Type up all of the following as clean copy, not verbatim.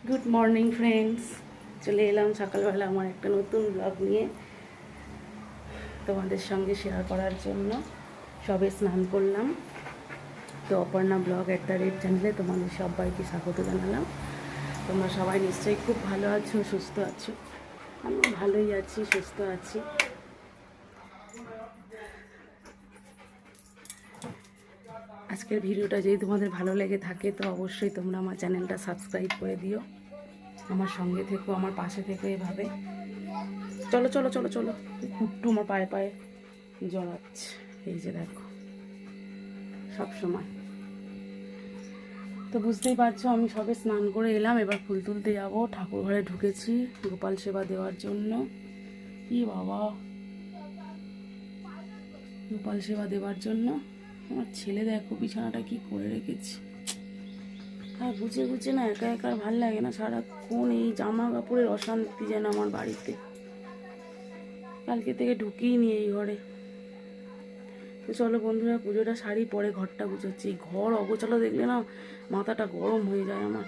Good morning friends, চলে এলাম সকালবেলা আমার একটা নতুন ব্লগ নিয়ে তোমাদের সঙ্গে শেয়ার করার জন্য। সবে স্নান করলাম। তো অপর্ণা ব্লগ @চ্যানেলে তোমাদের সবাইকে স্বাগত জানালাম। তোমরা সবাই নিশ্চয়ই খুব ভালো আছো, সুস্থ আছো। আমি ভালোই আছি, সুস্থ আছি। আজকের ভিডিওটা যদি তোমাদের ভালো লেগে থাকে তো অবশ্যই তোমরা আমার চ্যানেলটা সাবস্ক্রাইব করে দিও। আমার সঙ্গে থেকো, আমার পাশে থেকো এভাবে। চলো চলো চলো চলো, কুট্টু আমার পায়ে পায়ে জড়াচ্ছে। এই যে দেখো, সব সময় তো বুঝতেই পারছো আমি সবে স্নান করে এলাম। এবার ফুল তুলতে যাবো। ঠাকুর ঘরে ঢুকেছি গোপাল সেবা দেওয়ার জন্য। কি বাবা, গোপাল সেবা দেওয়ার জন্য। আমার ছেলে দেখো বিছানাটা কি করে রেখেছি। আর গুছিয়ে গুছিয়ে না একা একা ভাল লাগে না, সারাক্ষণ এই জামা কাপড়ের অশান্তি যেন আমার বাড়িতে। কালকে থেকে ঢুকিয়ে নি এই ঘরে। তো চলো বন্ধুরা, পুজোটা শাড়ি পরে ঘরটা গুছোচ্ছি। ঘর অগোছালো দেখলে না মাথাটা গরম হয়ে যায় আমার,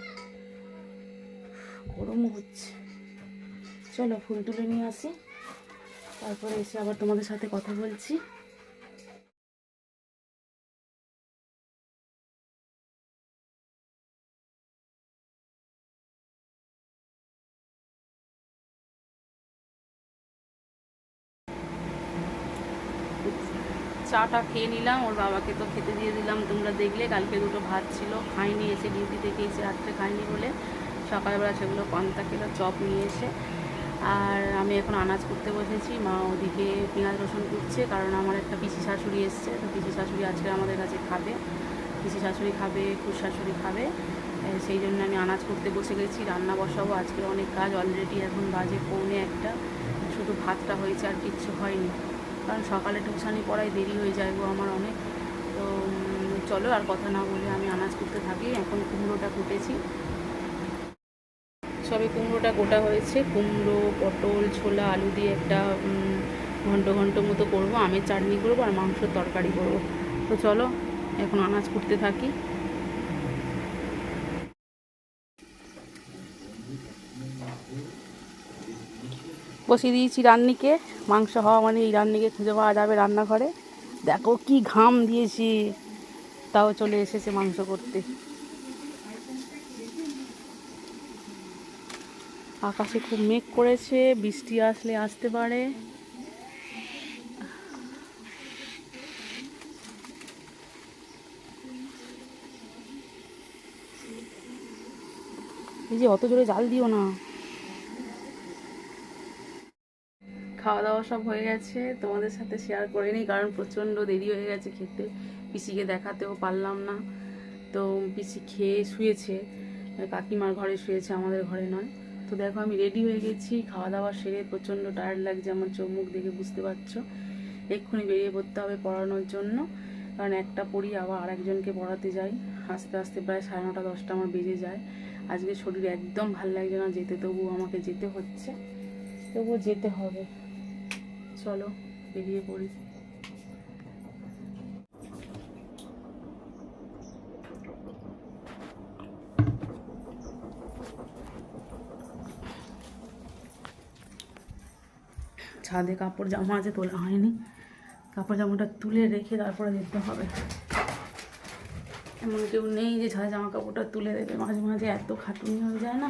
গরমও হচ্ছে। চলো ফুল তুলে নিয়ে আসি, তারপরে এসে আবার তোমাদের সাথে কথা বলছি। চাটা খেয়ে নিলাম, ওর বাবাকে তো খেতে দিয়ে দিলাম। তোমরা দেখলে কালকে দুটো ভাত ছিল, খাইনি। এসে ডিউটি থেকে এসে রাত্রে খাইনি বলে সকালবেলা সেগুলো পান্তা কিলো চপ নিয়ে এসে। আর আমি এখন আনাজ করতে বসেছি। মা ওদিকে পেঁয়াজ রসুন করছে, কারণ আমার একটা পিসি শাশুড়ি এসছে। তো পিসি শাশুড়ি আজকে আমাদের কাছে খাবে, পিসি শাশুড়ি খাবে, খুশ শাশুড়ি খাবে। সেই জন্য আমি আনাজ করতে বসে গেছি, রান্না বসাবো। আজকে অনেক কাজ অলরেডি, এখন বাজে 1:45। শুধু ভাতটা হয়েছে, আর কিচ্ছু হয়নি, কারণ সকালে টিউশানি পড়ায় দেরি হয়ে যায় গো আমার অনেক। তো চলো আর কথা না বলে আমি আনাজ করতে থাকি। এখন কুমড়োটা কুটেছি, সবে কুমড়োটা গোটা হয়েছে। কুমড়ো, পটল, ছোলা, আলু দিয়ে একটা ঘন্ট ঘন্ট মতো করবো। আমের চাটনি করবো আর মাংসের তরকারি করবো। তো চলো এখন আনাজ করতে থাকি। বসিয়ে দিয়েছি রান্নিকে। মাংস হওয়া মানে এই রান্নিকে খুঁজে পাওয়া যাবে রান্নাঘরে। দেখো কি ঘাম দিয়েছি, তাও চলে এসেছে মাংস করতে। আকাশে খুব মেঘ করেছে, বৃষ্টি আসলে আসতে পারে। এই যে অত জোরে জাল দিও না। খাওয়া দাওয়া সব হয়ে গেছে, তোমাদের সাথে শেয়ার করে নিই, কারণ প্রচণ্ড দেরি হয়ে গেছে খেতে। পিসিকে দেখাতেও পারলাম না। তো পিসি খেয়ে শুয়েছে, কাকিমার ঘরে শুয়েছে, আমাদের ঘরে নয়। তো দেখো আমি রেডি হয়ে গেছি, খাওয়া দাওয়া সেরে। প্রচণ্ড টায়ার্ড লাগছে আমার, চোখ মুখ দেখে বুঝতে পারছো। এক্ষুনি বেরিয়ে পড়তে হবে পড়ানোর জন্য, কারণ একটা পড়ি আবার আরেকজনকে পড়াতে যাই। আস্তে আস্তে প্রায় 9:30 10টা আমার বেজে যায়। আজকে শরীর একদম ভাল লাগছে না যেতে, তবুও আমাকে যেতে হচ্ছে, তবুও যেতে হবে। চলো বেরিয়ে পড়ি। ছাদে কাপড় জামা আছে, তোলা হয়নি। কাপড় জামাটা তুলে রেখে তারপরে যেতে হবে। এমন কেউ নেই যে ছাদে জামা কাপড়টা তুলে দেবে। মাঝে মাঝে এত খাটুনি হয়ে যায় না,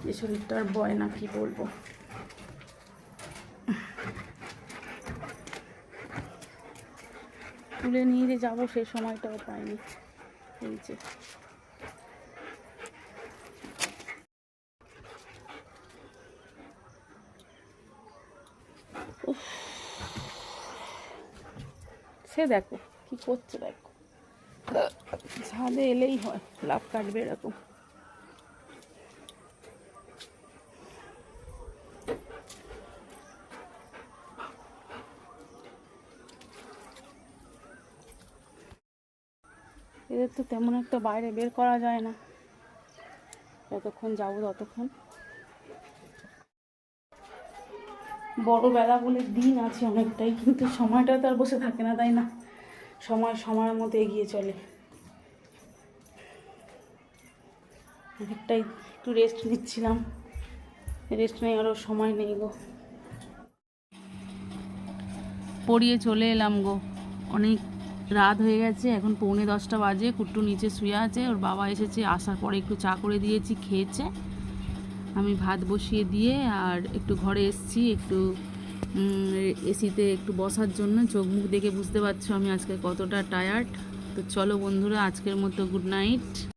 যে শরীরটা আর বয় না, কি বলবো। তুলে নিয়ে যে যাবো সে সময়টাও পাইনি। এই যে সে দেখো কি করছে, দেখো ছাদে এলেই হয় লাভ কাটবে এরকম। এদের তো তেমন একটা বাইরে বের করা যায় না, যতক্ষণ যাবো ততক্ষণ। বড় বেলা বলে দিন আছে অনেকটাই, কিন্তু সময়টা তো আর বসে থাকে না, তাই না? সময় সময়ের মতো এগিয়ে চলে। অনেকটাই একটু রেস্ট নিচ্ছিলাম, রেস্ট নেওয়ারও সময় নেই গো। পড়িয়ে চলে এলাম গো, অনেক রাত হয়ে গেছে, এখন 9:45 বাজে। কুট্টু নিচে শুয়ে আছে, ওর বাবা এসেছে, আসার পরে একটু চা করে দিয়েছি, খেয়েছে। আমি ভাত বসিয়ে দিয়ে আর একটু ঘরে এসেছি, একটু এসিতে একটু বসার জন্য। চোখ মুখ দেখে বুঝতে পারছো আমি আজকে কতটা টায়ার্ড। তো চলো বন্ধুরা, আজকের মতো গুড নাইট।